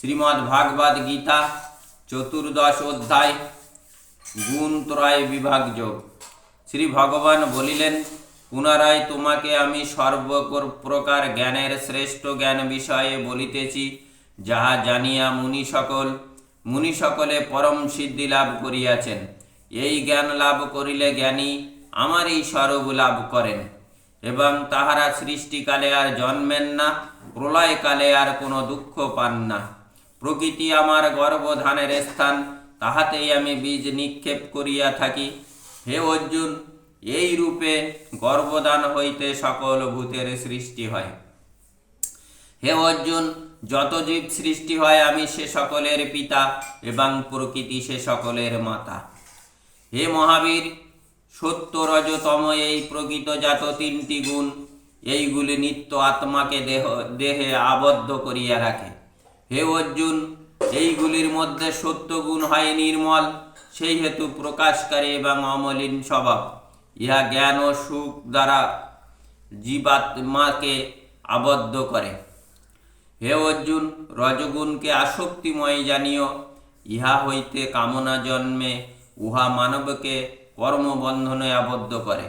শ্রীমদ্ ভাগবত গীতা চতুর্দশ অধ্যায় গুণ ত্রয় বিভাগ যোগ। শ্রী ভগবান বলিলেন, পুনরায় তোমাকে আমি সর্বপ্রকার জ্ঞানের শ্রেষ্ঠ জ্ঞান বিষয়ে বলিতেছি, যাহা জানিয়া মুনি সকলে পরম সিদ্ধি লাভ করিয়াছেন। এই জ্ঞান লাভ করিলে জ্ঞানী আমারই স্বরূপ লাভ করেন, এবং তাহারা সৃষ্টিকালে আর জন্মেন না, প্রলয়কালে আর কোনো দুঃখ পান না। প্রকৃতি আমার গর্ভধানের স্থান, তাহাতেই আমি বীজ নিক্ষেপ করিয়া থাকি। হে অর্জুন, এই রূপে গর্ভদান হইতে সকল ভূতের সৃষ্টি হয়। হে অর্জুন, যত জীব সৃষ্টি হয় আমি সে সকলের পিতা, এবং প্রকৃতি সে সকলের মাতা। হে মহাবীর, সত্য রজ তম এই প্রকৃতজাত তিনটি গুণ, এইগুলি নিত্য আত্মাকে দেহে আবদ্ধ করিয়া রাখে। হে অর্জুন, এইগুলির মধ্যে সত্য গুণ হয় নির্মল, সেই হেতু প্রকাশকারী এবং অমলিন স্বভাব। ইহা জ্ঞান ও সুখ দ্বারা জীবাত্মাকে আবদ্ধ করে। হে অর্জুন, রজগুণকে আসক্তিময় জানিও, ইহা হইতে কামনা জন্মে, উহা মানবকে কর্মবন্ধনে আবদ্ধ করে।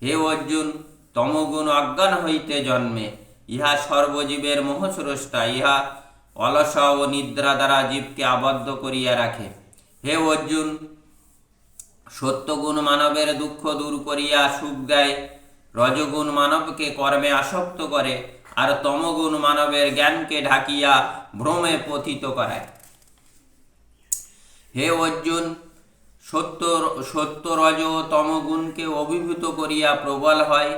হে অর্জুন, তমগুণ অজ্ঞান হইতে জন্মে, ইহা সর্বজীবের মোহস্রষ্টা, ইহা অলস ও নিদ্রা দ্বারা জীবকে আবদ্ধ করিয়া রাখে। হে অর্জুন, সত্যগুণ মানবের দুঃখ দূর করিয়া সুখ দেয়, রজগুণ মানবকে কর্মে আসক্ত করে, আর তমগুণ মানবের জ্ঞানকে ঢাকিয়া ভ্রমে পতিত করায়। হে অর্জুন, সত্য রজ ও তমগুণকে অভিভূত করিয়া প্রবল হয়,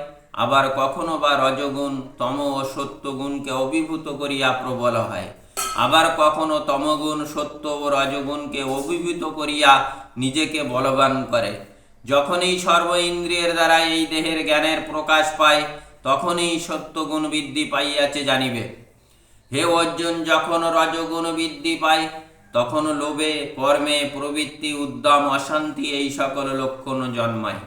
আবার কখনো বা রজগুণ তম ও সত্যগুণকে অভিভূত করিয়া প্রবল হয়, আবার কখনো তমগুণ সত্য ও রজগুণকে অভিভূত করিয়া নিজেকে বলবান করে। যখনই সর্ব ইন্দ্রিয়ের দ্বারা এই দেহের জ্ঞানের প্রকাশ পায়, তখনই সত্যগুণ বৃদ্ধি পাইয়াছে জানিবে। হে অর্জুন, যখন রজগুণ বৃদ্ধি পায়, তখন লোভে, কর্মে, প্রবৃত্তি, উদ্যম, অশান্তি এই সকল লক্ষণ জন্মায়।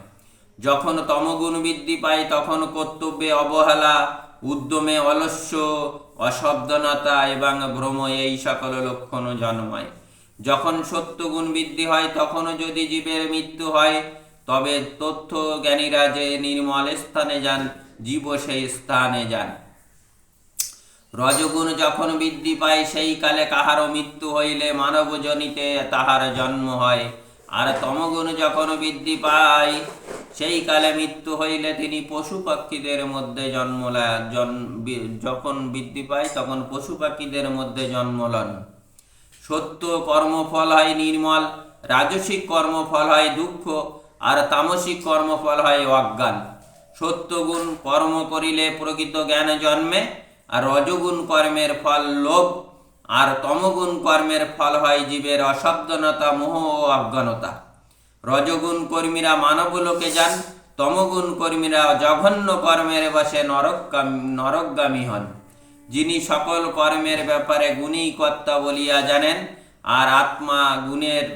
যখন তমগুণ বৃদ্ধি পায়, তখন কর্তব্যে অবহেলা, উদ্যমে অলস্য, অসাবধানতা এবং ভ্রম এই সকল লক্ষণ জন্মায়। যখন সত্যগুণ বৃদ্ধি হয়, তখনও যদি জীবের মৃত্যু হয়, তবে তথ্য জ্ঞানীরা যে নির্মল স্থানে যান, জীব সেই স্থানে যান। রজগুণ যখন বৃদ্ধি পায়, সেই কালে কাহারও মৃত্যু হইলে মানবজনিতে তাহার জন্ম হয়, আর তমগুণ যখন বৃদ্ধি পায়, সেই কালে মৃত্যু হইলে তিনি পশু পাখিদের মধ্যে যখন বৃদ্ধি পায় তখন পশু পাখিদের মধ্যে জন্ম লন। সত্য কর্মফল হয় নির্মল, রাজসিক কর্মফল হয় দুঃখ, আর তামসিক কর্মফল হয় অজ্ঞান। সত্যগুণ কর্ম করিলে প্রকৃত জ্ঞান জন্মে, আর রজগুণ কর্মের ফল লোভ, আর তমগুণ কর্মের ফল হয় জীবের অসাবধানতা, মোহ ও অজ্ঞানতা। রজগুণ কর্মীরা মানবলোকে যান, তমগুণ কর্মীরা জঘন্য কর্মের বশে নরকগামী হন। যিনি সকল কর্মের ব্যাপারে গুণী কর্তা বলিয়া জানেন, আর আত্মা গুণের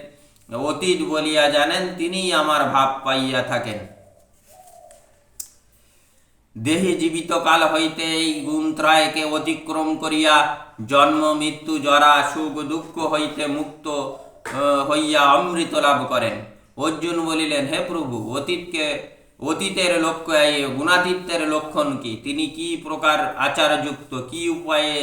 অতীত বলিয়া জানেন, তিনিই আমার ভাব পাইয়া থাকেন। দেহে জীবিত কাল হইতে এই গুণত্রয়কে অতিক্রম করিয়া জন্ম, মৃত্যু, জরা, সুখ, দুঃখ হইতে মুক্ত হইয়া অমৃত লাভ করেন। অর্জুন বলিলেন, হে প্রভু, অতীতের লক্ষ্য গুণাতীতের লক্ষণ কি? তিনি কি প্রকার আচারযুক্ত, কি উপায়ে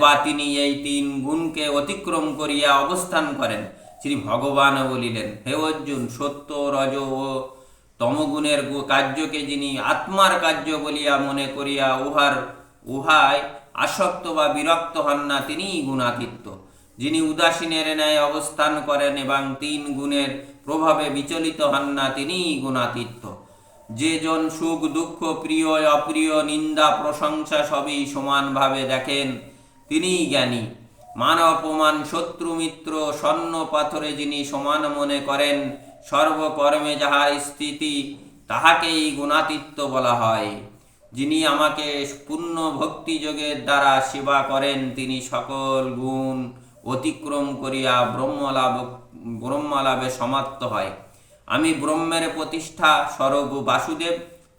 বা তিনি এই তিন গুণকে অতিক্রম করিয়া অবস্থান করেন? শ্রী ভগবান বলিলেন, হে অর্জুন, সত্য, রজ ও তমগুণের কার্যকে যিনি আত্মার কার্য বলিয়া মনে করিয়া উহায় আসক্ত বা বিরক্ত হন না, তিনিই গুণাতীত। যিনি উদাসীনের ন্যায় অবস্থান করেন এবং তিন গুণের প্রভাবে বিচলিত হন না, তিনিই গুণাতীত। যে জন সুখ, দুঃখ, প্রিয়, অপ্রিয়, নিন্দা, প্রশংসা সবই সমানভাবে দেখেন, তিনিই জ্ঞানী। মান অপমান, শত্রু মিত্র, স্বর্ণ পাথরে যিনি সমান মনে করেন, সর্বকর্মে যাহার স্থিতি, তাহাকেই গুণাতীত বলা হয়। যিনি আমাকে পূর্ণ ভক্তিযোগের দ্বারা সেবা করেন, তিনি সকল গুণ অতিক্রম করিয়া ব্রহ্মলাভে সমাপ্ত হয়। আমি ব্রহ্মের প্রতিষ্ঠা স্বরূপ বাসুদেব,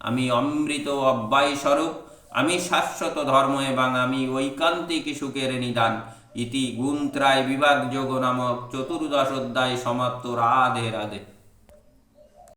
আমি অমৃত অব্যয় স্বরূপ, আমি শাশ্বত ধর্ম এবং আমি ঐকান্তিক সুখের নিদান। ইতি গুণত্রয় বিভাগ যোগ নামক চতুর্দশ অধ্যায় সমাপ্ত। রাধে রাধে।